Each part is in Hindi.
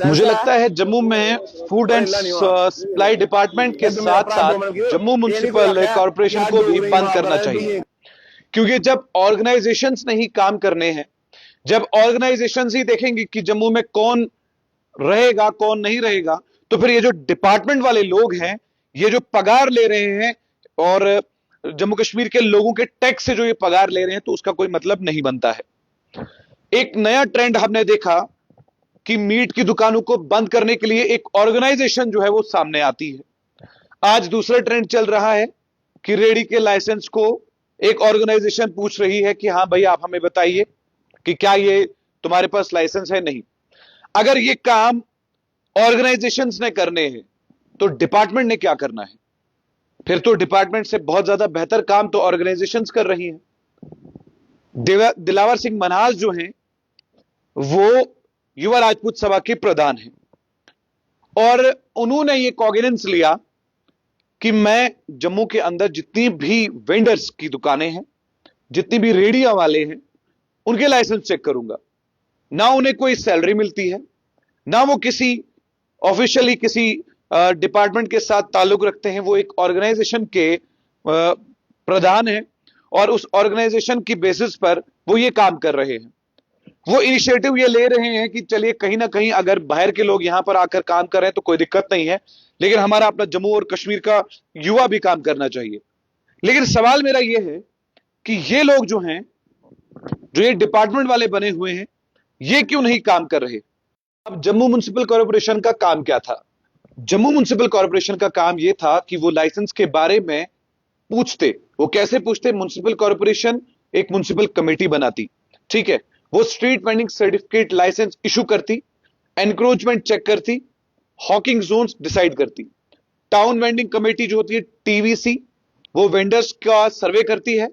मुझे लगता है जम्मू में फूड एंड सप्लाई डिपार्टमेंट के साथ साथ जम्मू म्युनिसिपल कॉरपोरेशन को भी बंद करना चाहिए, क्योंकि जब ऑर्गेनाइजेशंस नहीं काम करने हैं, जब ऑर्गेनाइजेशंस ही देखेंगे कि जम्मू में कौन रहेगा कौन नहीं रहेगा, तो फिर ये जो डिपार्टमेंट वाले लोग हैं, ये जो पगार ले रहे हैं और जम्मू कश्मीर के लोगों के टैक्स से जो ये पगार ले रहे हैं, तो उसका कोई मतलब नहीं बनता है। एक नया ट्रेंड हमने देखा कि मीट की दुकानों को बंद करने के लिए एक ऑर्गेनाइजेशन जो है वो सामने आती है। आज दूसरा ट्रेंड चल रहा है कि रेडी के लाइसेंस को एक ऑर्गेनाइजेशन पूछ रही है कि हां भाई, आप हमें बताइए कि क्या ये तुम्हारे पास लाइसेंस है। नहीं, अगर ये काम ऑर्गेनाइजेशंस ने करने हैं तो डिपार्टमेंट ने क्या करना है? फिर तो डिपार्टमेंट से बहुत ज्यादा बेहतर काम तो ऑर्गेनाइजेशंस कर रही हैं। दिलावर सिंह मनहास जो हैं, वो युवा राजपूत सभा के प्रधान हैं और उन्होंने ये कॉग्निजेंस लिया कि मैं जम्मू के अंदर जितनी भी वेंडर्स की दुकानें हैं, जितनी भी रेडिया वाले हैं, उनके लाइसेंस चेक करूंगा। ना उन्हें कोई सैलरी मिलती है, ना वो किसी ऑफिशियली किसी डिपार्टमेंट के साथ ताल्लुक रखते हैं। वो एक ऑर्गेनाइजेशन के प्रधान हैं और उस ऑर्गेनाइजेशन की बेसिस पर वो ये काम कर रहे हैं। वो इनिशिएटिव ये ले रहे हैं कि चलिए, कहीं ना कहीं अगर बाहर के लोग यहां पर आकर काम कर रहे हैं तो कोई दिक्कत नहीं है, लेकिन हमारा अपना जम्मू और कश्मीर का युवा भी काम करना चाहिए। लेकिन सवाल मेरा यह है कि ये लोग जो हैं, जो ये डिपार्टमेंट वाले बने हुए हैं, ये क्यों नहीं काम कर रहे? अब जम्मू म्युनिसिपल कॉरपोरेशन का काम क्या था? जम्मू म्युनिसिपल कॉरपोरेशन का काम यह था कि वो लाइसेंस के बारे में पूछते। वो कैसे पूछते? म्युनिसिपल कॉरपोरेशन एक म्युनिसिपल कमेटी बनाती, ठीक है, वो street vending certificate licence issue करती, एनक्रोचमेंट चेक करती, हॉकिंग जोन्स डिसाइड करती। टाउन वेंडिंग कमेटी जो होती है टीवीसी, वो वेंडर्स का सर्वे करती है,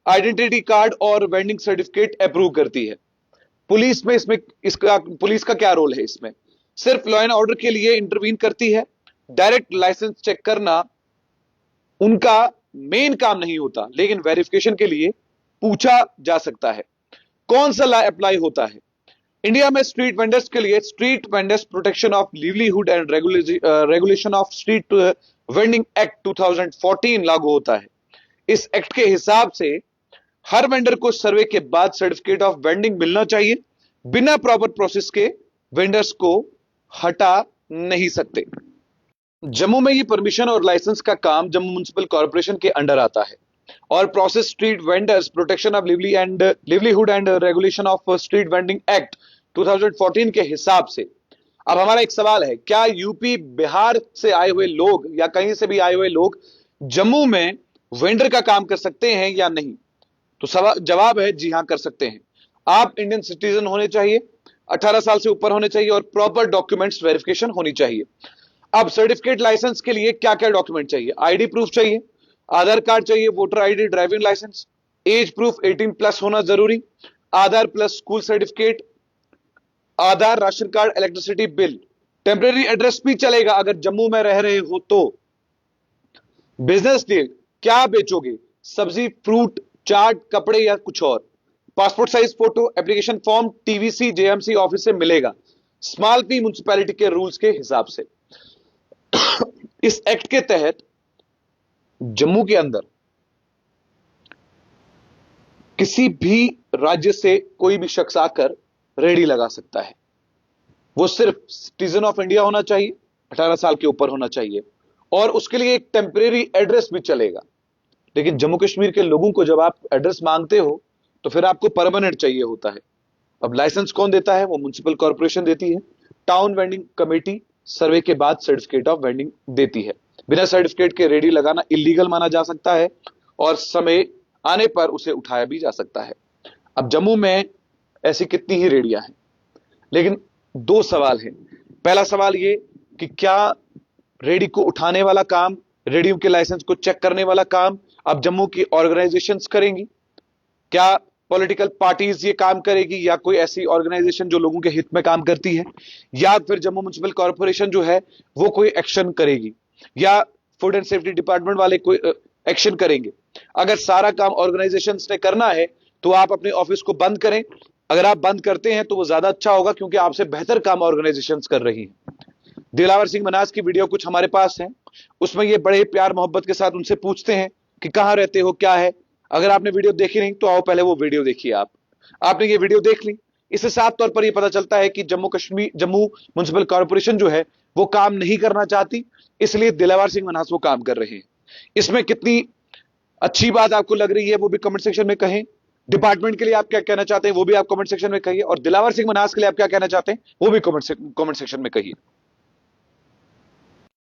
आइडेंटिटी कार्ड और वेंडिंग सर्टिफिकेट अप्रूव करती है। पुलिस में पुलिस का क्या रोल है? इसमें सिर्फ लॉ एंड ऑर्डर के लिए इंटरवीन करती है। डायरेक्ट लाइसेंस चेक करना उनका मेन काम नहीं होता, लेकिन वेरिफिकेशन के लिए पूछा जा सकता है। कौन सा लॉ अप्लाई होता है इंडिया में स्ट्रीट वेंडर्स के लिए? Street vendors protection of livelihood and regulation of street vending act 2014 लागू होता है। इस एक्ट के हिसाब से हर वेंडर को सर्वे के बाद सर्टिफिकेट ऑफ वेंडिंग मिलना चाहिए। बिना प्रॉपर प्रोसेस के वेंडर्स को हटा नहीं सकते। जम्मू में ये परमिशन और लाइसेंस का काम जम्मू म्युनिसिपल कॉरपोरेशन के अंडर आता है और process street vendors protection of livelihood and regulation of street vending act 2014 के हिसाब से। अब हमारा एक सवाल है, क्या यूपी बिहार से आए हुए लोग या कहीं से भी आए हुए लोग जम्मू में वेंडर का काम कर सकते हैं या नहीं? तो जवाब है जी हां, कर सकते हैं। आप इंडियन सिटीजन होने चाहिए, 18 साल से ऊपर होने चाहिए और प्रॉपर डॉक्यूमेंट्स वेरिफिकेशन होनी चाहिए। अब सर्टिफिकेट लाइसेंस के लिए क्या क्या डॉक्यूमेंट चाहिए? आईडी प्रूफ चाहिए, आधार कार्ड चाहिए, voter ID, driving licence, age proof 18 plus होना जरूरी, Aadhaar plus school certificate, Aadhaar, ration card, electricity bill. Temporary address भी चलेगा अगर जम्मू में रह रहे हो तो। बिजनेस डील, क्या बेचोगे? सब्जी, फ्रूट, चाट, कपड़े या कुछ और। Passport size photo, application form TVC JMC office से मिलेगा, स्मॉल पी म्युनिसिपैलिटी के रूल्स के हिसाब से। इस एक्ट के तहत जम्मू के अंदर किसी भी राज्य से कोई भी शख्स आकर रेडी लगा सकता है। वो सिर्फ सिटीजन ऑफ इंडिया होना चाहिए, 18 साल के ऊपर होना चाहिए और उसके लिए एक टेम्परेरी एड्रेस भी चलेगा। लेकिन जम्मू कश्मीर के लोगों को जब आप एड्रेस मांगते हो तो फिर आपको परमानेंट चाहिए होता है। अब लाइसेंस कौन देता है? वो म्युनिसिपल कॉरपोरेशन देती है। टाउन वेंडिंग कमेटी सर्वे के बाद सर्टिफिकेट ऑफ वेंडिंग देती है। बिना सर्टिफिकेट के रेडी लगाना इलीगल माना जा सकता है और समय आने पर उसे उठाया भी जा सकता है। अब जम्मू में ऐसी कितनी ही रेडियां हैं, लेकिन दो सवाल हैं। पहला सवाल ये कि क्या रेडी को उठाने वाला काम, रेडियो के लाइसेंस को चेक करने वाला काम अब जम्मू की ऑर्गेनाइजेशंस करेंगी? क्या पॉलिटिकल पार्टीज ये काम करेगी या कोई ऐसी ऑर्गेनाइजेशन जो लोगों के हित में काम करती है? या फिर जम्मू म्युनिसिपल कॉरपोरेशन जो है वो कोई एक्शन करेगी या फूड एंड सेफ्टी डिपार्टमेंट वाले कोई एक्शन करेंगे? अगर सारा काम ऑर्गेनाइजेशंस ने करना है तो आप अपने ऑफिस को बंद करें, अगर आप बंद करते हैं तो वो ज्यादा अच्छा होगा, क्योंकि आपसे बेहतर काम ऑर्गेनाइजेशंस कर रही हैं। दिलावर सिंह मनास की वीडियो कुछ हमारे पास है, उसमें ये बड़े प्यार मोहब्बत के साथ उनसे पूछते हैं कि कहां रहते हो, क्या है। अगर आपने वीडियो देखी नहीं तो आओ पहले वो वीडियो देखिए। आपने ये वीडियो देख ली, इससे साफ तौर पर यह पता चलता है कि जम्मू म्युनिसिपल कॉर्पोरेशन जो है वो काम नहीं करना चाहती, इसलिए दिलावर सिंह मनास वो काम कर रहे हैं। इसमें कितनी अच्छी बात आपको लग रही है वो भी कमेंट सेक्शन में कहें। डिपार्टमेंट के लिए आप क्या कहना चाहते हैं वो भी आप कमेंट सेक्शन में कहिए, और दिलावर सिंह मनास के लिए आप क्या कहना चाहते हैं वो भी कमेंट सेक्शन में कहिए।